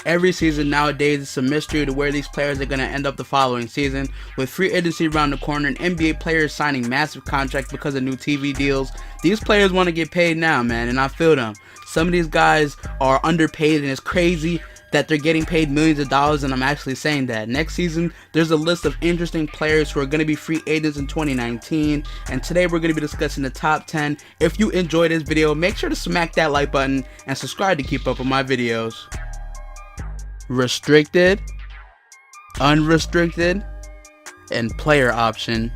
Every season nowadays, it's a mystery to where these players are going to end up the following season. With free agency around the corner and NBA players signing massive contracts because of new TV deals, these players want to get paid now, man, and I feel them. Some of these guys are underpaid, and it's crazy that they're getting paid millions of dollars, and I'm actually saying that. Next season, there's a list of interesting players who are going to be free agents in 2019, and today we're going to be discussing the top 10. If you enjoyed this video, make sure to smack that like button and subscribe to keep up with my videos. Restricted, unrestricted, and player option.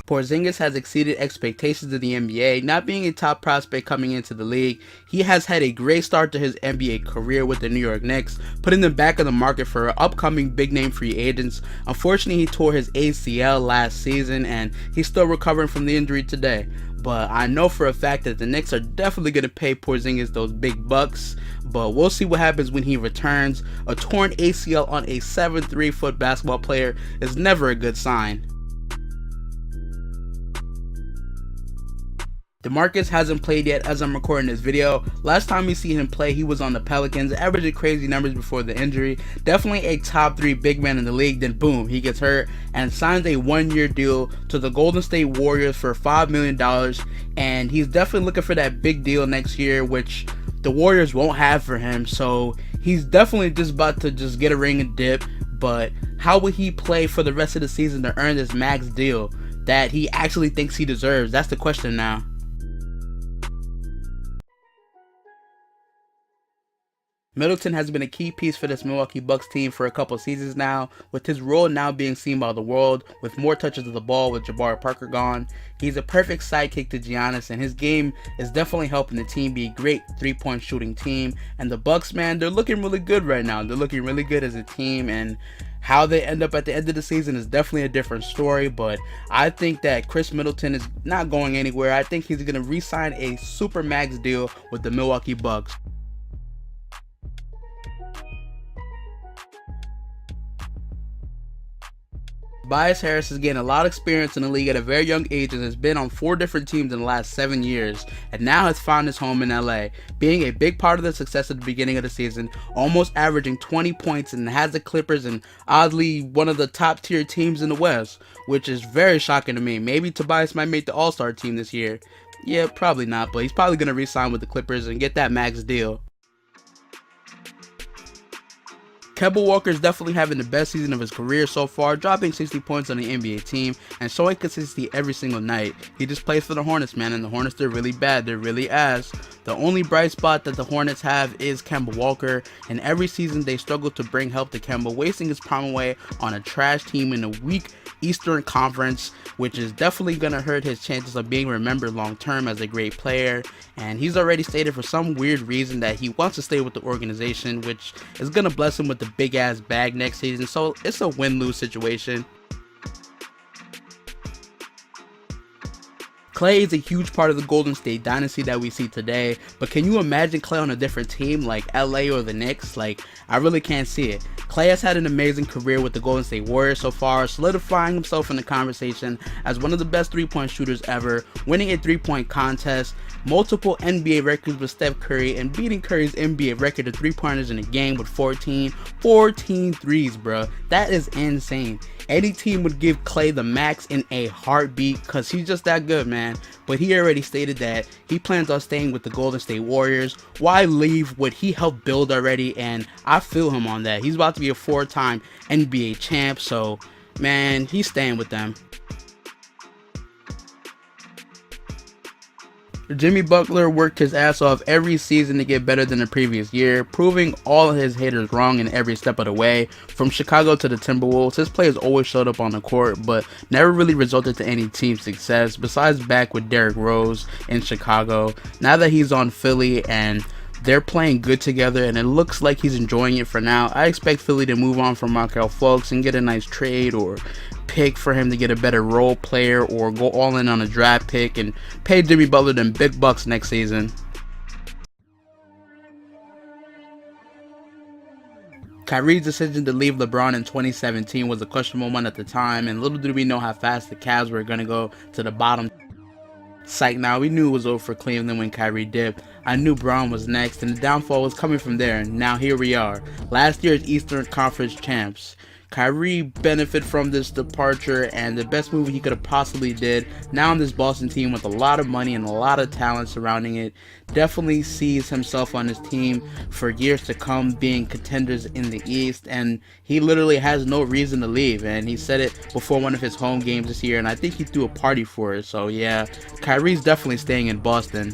Porzingis has exceeded expectations in the NBA, not being a top prospect coming into the league. He has had a great start to his NBA career with the New York Knicks, putting them back on the market for upcoming big-name free agents. Unfortunately, he tore his ACL last season, and he's still recovering from the injury today. But I know for a fact that the Knicks are definitely going to pay Porzingis those big bucks. But we'll see what happens when he returns. A torn ACL on a 7'3" basketball player is never a good sign. DeMarcus hasn't played yet as I'm recording this video. Last time we see him play, he was on the Pelicans, averaging crazy numbers before the injury. Definitely a top 3 big man in the league, then boom, he gets hurt and signs a 1-year deal to the Golden State Warriors for $5 million. And he's definitely looking for that big deal next year, which the Warriors won't have for him. So he's definitely just about to just get a ring and dip. But how will he play for the rest of the season to earn this max deal that he actually thinks he deserves? That's the question now. Middleton has been a key piece for this Milwaukee Bucks team for a couple seasons now, with his role now being seen by the world, with more touches of the ball with Jabari Parker gone. He's a perfect sidekick to Giannis, and his game is definitely helping the team be a great three-point shooting team. And the Bucks, man, they're looking really good right now. They're looking really good as a team, and how they end up at the end of the season is definitely a different story. But I think that Chris Middleton is not going anywhere. I think he's going to re-sign a super max deal with the Milwaukee Bucks. Tobias Harris has gained a lot of experience in the league at a very young age and has been on 4 different teams in the last 7 years, and now has found his home in LA, being a big part of the success at the beginning of the season, almost averaging 20 points, and has the Clippers and oddly one of the top tier teams in the West, which is very shocking to me. Maybe Tobias might make the All-Star team this year. Yeah, probably not, but he's probably going to re-sign with the Clippers and get that max deal. Kemba Walker is definitely having the best season of his career so far, dropping 60 points on the NBA team and showing consistency every single night. He just plays for the Hornets, man, and the Hornets, they're really bad. They're really ass. The only bright spot that the Hornets have is Kemba Walker, and every season they struggle to bring help to Kemba, wasting his prime away on a trash team in a weak Eastern Conference, which is definitely going to hurt his chances of being remembered long term as a great player. And he's already stated for some weird reason that he wants to stay with the organization, which is going to bless him with the big ass bag next season. So it's a win-lose situation. Klay is a huge part of the Golden State dynasty that we see today, but can you imagine Klay on a different team like LA or the Knicks? Like, I really can't see it. Klay has had an amazing career with the Golden State Warriors so far, solidifying himself in the conversation as one of the best three-point shooters ever, winning a three-point contest, multiple NBA records with Steph Curry, and beating Curry's NBA record of three-pointers in a game with 14 threes, bro. That is insane. Any team would give Klay the max in a heartbeat because he's just that good, man. But he already stated that he plans on staying with the Golden State Warriors. Why leave what he helped build already? And I feel him on that. He's about to be a 4-time NBA champ, so man, he's staying with them. Jimmy Butler worked his ass off every season to get better than the previous year, proving all of his haters wrong in every step of the way. From Chicago to the Timberwolves, his players always showed up on the court, but never really resulted to any team success, besides back with Derrick Rose in Chicago. Now that he's on Philly and they're playing good together and it looks like he's enjoying it for now, I expect Philly to move on from Markelle Fultz and get a nice trade or pick for him to get a better role player, or go all in on a draft pick and pay Jimmy Butler them big bucks next season. Kyrie's decision to leave LeBron in 2017 was a questionable one at the time, and little did we know how fast the Cavs were going to go to the bottom. Psych, now we knew it was over for Cleveland when Kyrie dipped. I knew Braun was next, and the downfall was coming from there, and now here we are. Last year's Eastern Conference champs. Kyrie benefited from this departure, and the best move he could have possibly did. Now on this Boston team with a lot of money and a lot of talent surrounding it, definitely sees himself on his team for years to come being contenders in the East, and he literally has no reason to leave. And he said it before one of his home games this year, and I think he threw a party for it. So yeah, Kyrie's definitely staying in Boston.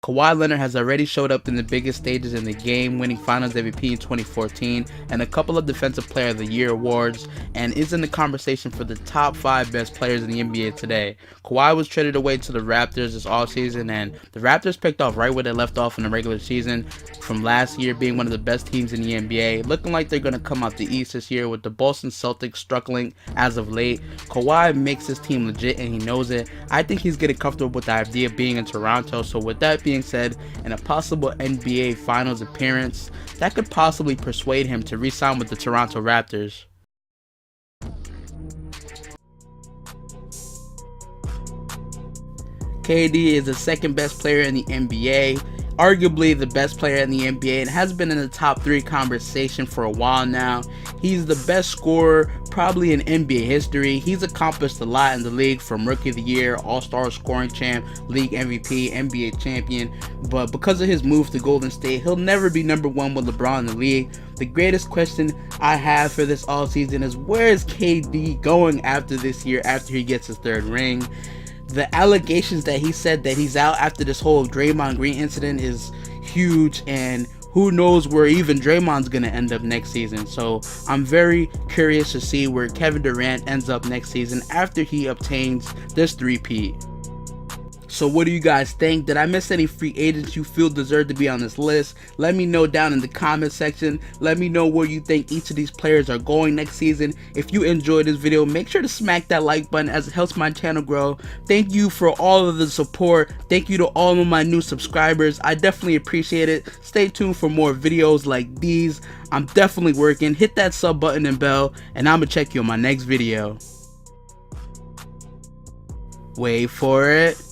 Kawhi Leonard has already showed up in the biggest stages in the game, winning Finals MVP in 2014 and a couple of Defensive Player of the Year awards, and is in the conversation for the top 5 best players in the NBA today. Kawhi was traded away to the Raptors this offseason, and the Raptors picked off right where they left off in the regular season from last year, being one of the best teams in the NBA. Looking like they're going to come out the East this year with the Boston Celtics struggling as of late. Kawhi makes his team legit, and he knows it. I think he's getting comfortable with the idea of being in Toronto, so with that being said, and a possible NBA Finals appearance, that could possibly persuade him to re-sign with the Toronto Raptors. KD is the second best player in the NBA, arguably the best player in the NBA, and has been in the top 3 conversation for a while now. He's the best scorer probably in NBA history. He's accomplished a lot in the league, from Rookie of the Year, All-Star scoring champ, League MVP, NBA champion, but because of his move to Golden State, he'll never be number 1 with LeBron in the league. The greatest question I have for this offseason is, where is KD going after this year, after he gets his 3rd ring? The allegations that he said that he's out after this whole Draymond Green incident is huge, and who knows where even Draymond's going to end up next season. So I'm very curious to see where Kevin Durant ends up next season after he obtains this 3-peat. So what do you guys think? Did I miss any free agents you feel deserve to be on this list? Let me know down in the comment section. Let me know where you think each of these players are going next season. If you enjoyed this video, make sure to smack that like button as it helps my channel grow. Thank you for all of the support. Thank you to all of my new subscribers. I definitely appreciate it. Stay tuned for more videos like these. I'm definitely working. Hit that sub button and bell, and I'm gonna check you on my next video. Wait for it.